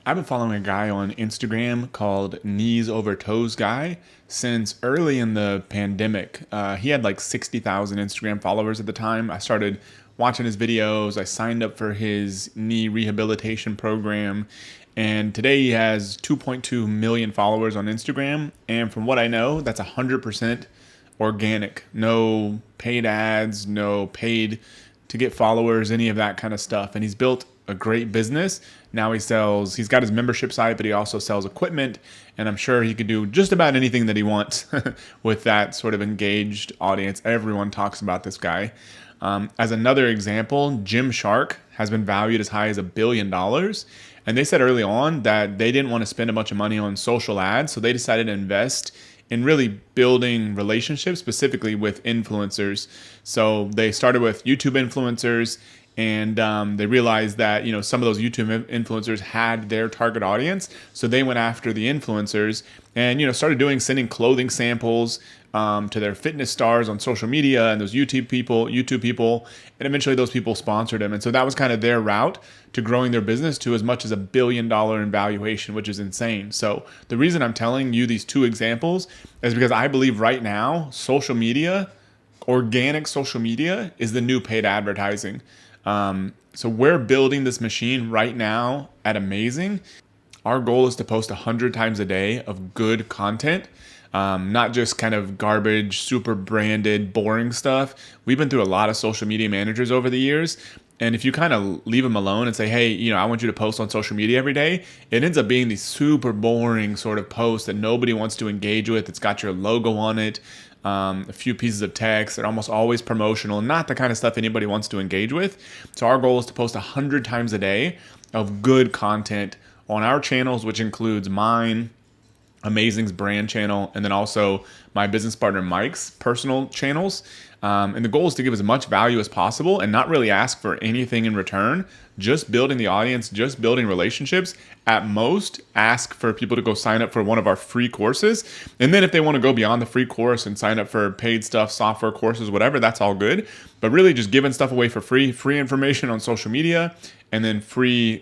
I've been following a guy on Instagram called Knees Over Toes Guy since early in the pandemic. He had like 60,000 Instagram followers at the time. I started watching his videos. I signed up for his knee rehabilitation program. And today he has 2.2 million followers on Instagram. And from what I know, that's 100% organic. No paid ads, no paid to get followers, any of that kind of stuff. And he's built a great business. Now he's got his membership site, but he also sells equipment. And I'm sure he could do just about anything that he wants with that sort of engaged audience. Everyone talks about this guy. As another example, Gymshark has been valued as high as $1 billion. And they said early on that they didn't want to spend a bunch of money on social ads. So they decided to invest in really building relationships specifically with influencers. So they started with YouTube influencers, and they realized that some of those YouTube influencers had their target audience, so they went after the influencers and started sending clothing samples to their fitness stars on social media and those YouTube people, and eventually those people sponsored them, and so that was kind of their route to growing their business to as much as $1 billion in valuation, which is insane. So the reason I'm telling you these two examples is because I believe right now social media, organic social media, is the new paid advertising. So we're building this machine right now at Amazing. Our goal is to post 100 times a day of good content, not just kind of garbage, super branded, boring stuff. We've been through a lot of social media managers over the years. And if you kind of leave them alone and say, hey, I want you to post on social media every day, it ends up being these super boring sort of posts that nobody wants to engage with. It's got your logo on it, a few pieces of text. They're almost always promotional, not the kind of stuff anybody wants to engage with. So our goal is to post 100 times a day of good content on our channels, which includes mine, Amazing's brand channel, and then also my business partner Mike's personal channels. And the goal is to give as much value as possible and not really ask for anything in return, just building the audience, just building relationships. At most, ask for people to go sign up for one of our free courses. And then if they want to go beyond the free course and sign up for paid stuff, software courses, whatever, that's all good. But really just giving stuff away for free information on social media, and then free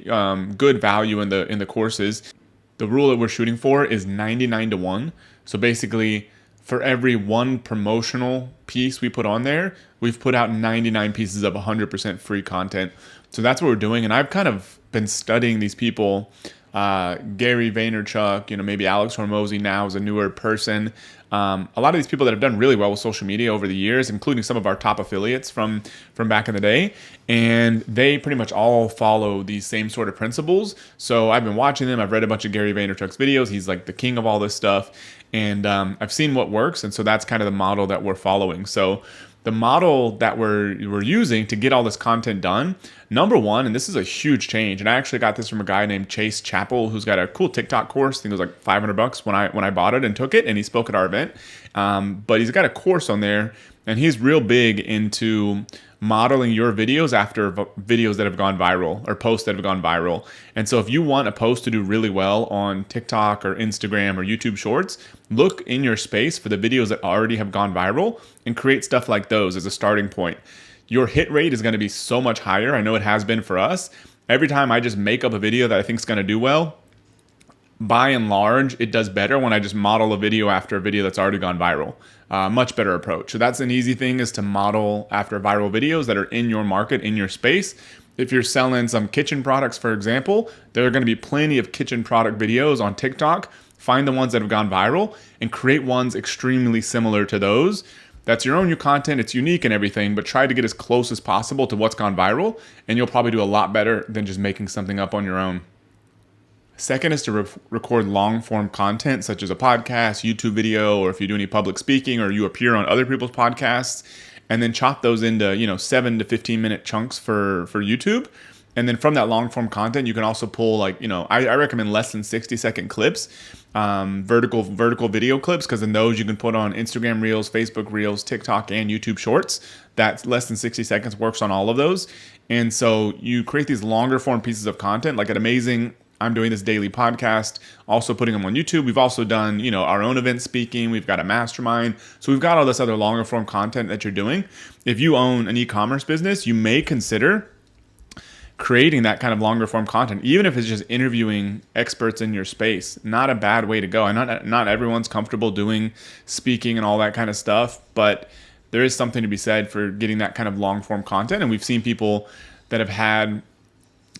good value in the courses. The rule that we're shooting for is 99-1. So basically, for every one promotional piece we put on there, we've put out 99 pieces of 100% free content. So that's what we're doing. And I've kind of been studying these people. Gary Vaynerchuk, maybe Alex Hormozy now is a newer person. A lot of these people that have done really well with social media over the years, including some of our top affiliates from back in the day, and they pretty much all follow these same sort of principles. So I've been watching them. I've read a bunch of Gary Vaynerchuk's videos. He's like the king of all this stuff, and I've seen what works, and so that's kind of the model that we're following. So the model that we're using to get all this content done, number one, and this is a huge change, and I actually got this from a guy named Chase Chappell, who's got a cool TikTok course. I think it was like $500 when I bought it and took it, and he spoke at our event. But he's got a course on there, and he's real big into modeling your videos after videos that have gone viral or posts that have gone viral. And so if you want a post to do really well on TikTok or Instagram or YouTube Shorts, look in your space for the videos that already have gone viral and create stuff like those as a starting point. Your hit rate is going to be so much higher. I know it has been for us. Every time I just make up a video that I think is going to do well, by and large, it does better when I just model a video after a video that's already gone viral. Much better approach. So that's an easy thing, is to model after viral videos that are in your market, in your space. If you're selling some kitchen products, for example, there are going to be plenty of kitchen product videos on TikTok. Find the ones that have gone viral and create ones extremely similar to those. That's your own content. It's unique and everything, but try to get as close as possible to what's gone viral, and you'll probably do a lot better than just making something up on your own. Second is to record long-form content, such as a podcast, YouTube video, or if you do any public speaking or you appear on other people's podcasts, and then chop those into 7 to 15-minute chunks for YouTube. And then from that long-form content, you can also pull I recommend less than 60-second clips, vertical video clips, because in those you can put on Instagram Reels, Facebook Reels, TikTok, and YouTube Shorts. That's less than 60 seconds, works on all of those. And so you create these longer form pieces of content, like at Amazing. I'm doing this daily podcast, also putting them on YouTube. We've also done, our own event speaking. We've got a mastermind. So we've got all this other longer form content that you're doing. If you own an e-commerce business, you may consider creating that kind of longer form content, even if it's just interviewing experts in your space, not a bad way to go. And not everyone's comfortable doing speaking and all that kind of stuff, but there is something to be said for getting that kind of long form content. And we've seen people that have had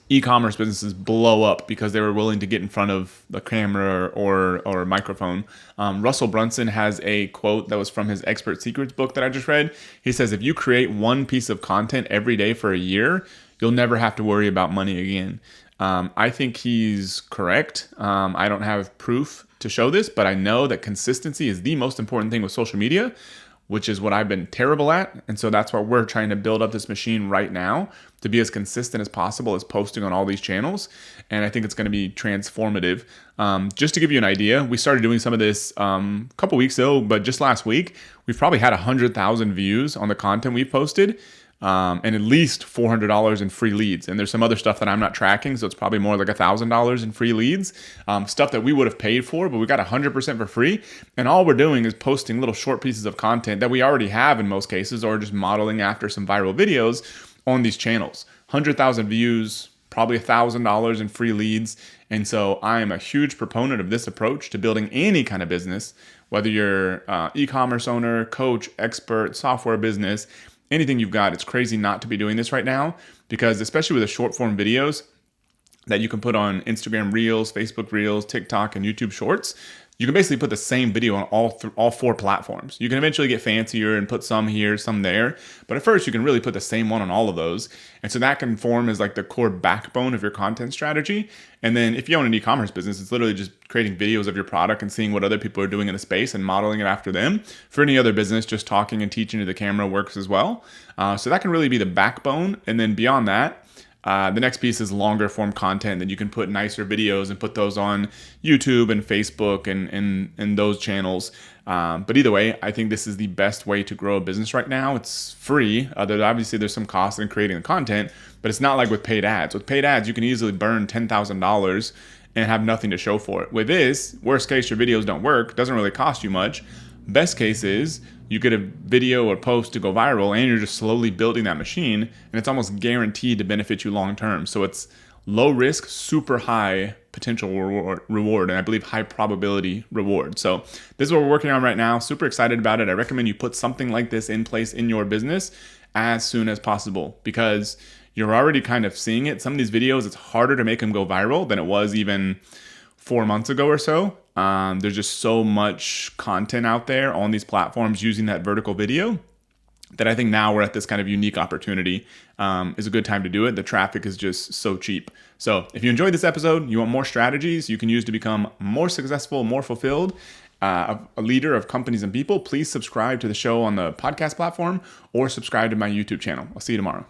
e-commerce businesses blow up because they were willing to get in front of the camera or a microphone. Russell Brunson has a quote that was from his Expert Secrets book that I just read. He says, if you create one piece of content every day for a year, you'll never have to worry about money again. I think he's correct. I don't have proof to show this, but I know that consistency is the most important thing with social media, which is what I've been terrible at. And so that's why we're trying to build up this machine right now to be as consistent as possible as posting on all these channels. And I think it's going to be transformative. Just to give you an idea, we started doing some of this a couple weeks ago, but just last week, we've probably had 100,000 views on the content we've posted. And at least $400 in free leads. And there's some other stuff that I'm not tracking, so it's probably more like $1,000 in free leads, stuff that we would have paid for, but we got 100% for free. And all we're doing is posting little short pieces of content that we already have in most cases, or just modeling after some viral videos on these channels. 100,000 views, probably $1,000 in free leads. And so I am a huge proponent of this approach to building any kind of business, whether you're e-commerce owner, coach, expert, software business, anything you've got. It's crazy not to be doing this right now, because especially with the short form videos that you can put on Instagram Reels, Facebook Reels, TikTok, and YouTube Shorts, you can basically put the same video on all four platforms. You can eventually get fancier and put some here, some there, but at first you can really put the same one on all of those. And so that can form as like the core backbone of your content strategy. And then if you own an e-commerce business, it's literally just creating videos of your product and seeing what other people are doing in the space and modeling it after them. For any other business, just talking and teaching to the camera works as well. So that can really be the backbone. And then beyond that, the next piece is longer form content that you can put nicer videos and put those on YouTube and Facebook and those channels. But either way, I think this is the best way to grow a business right now. It's free. Obviously, there's some cost in creating the content, but it's not like with paid ads. With paid ads, you can easily burn $10,000 and have nothing to show for it. With this, worst case, your videos don't work. Doesn't really cost you much. Best case is you get a video or post to go viral, and you're just slowly building that machine, and it's almost guaranteed to benefit you long term. So it's low risk, super high potential reward, and I believe high probability reward. So this is what we're working on right now. Super excited about it. I recommend you put something like this in place in your business as soon as possible, because you're already kind of seeing it. Some of these videos, it's harder to make them go viral than it was even 4 months ago or so. There's just so much content out there on these platforms using that vertical video that I think now we're at this kind of unique opportunity. Is a good time to do it. The traffic is just so cheap. So if you enjoyed this episode, you want more strategies you can use to become more successful, more fulfilled, a leader of companies and people, please subscribe to the show on the podcast platform or subscribe to my YouTube channel. I'll see you tomorrow.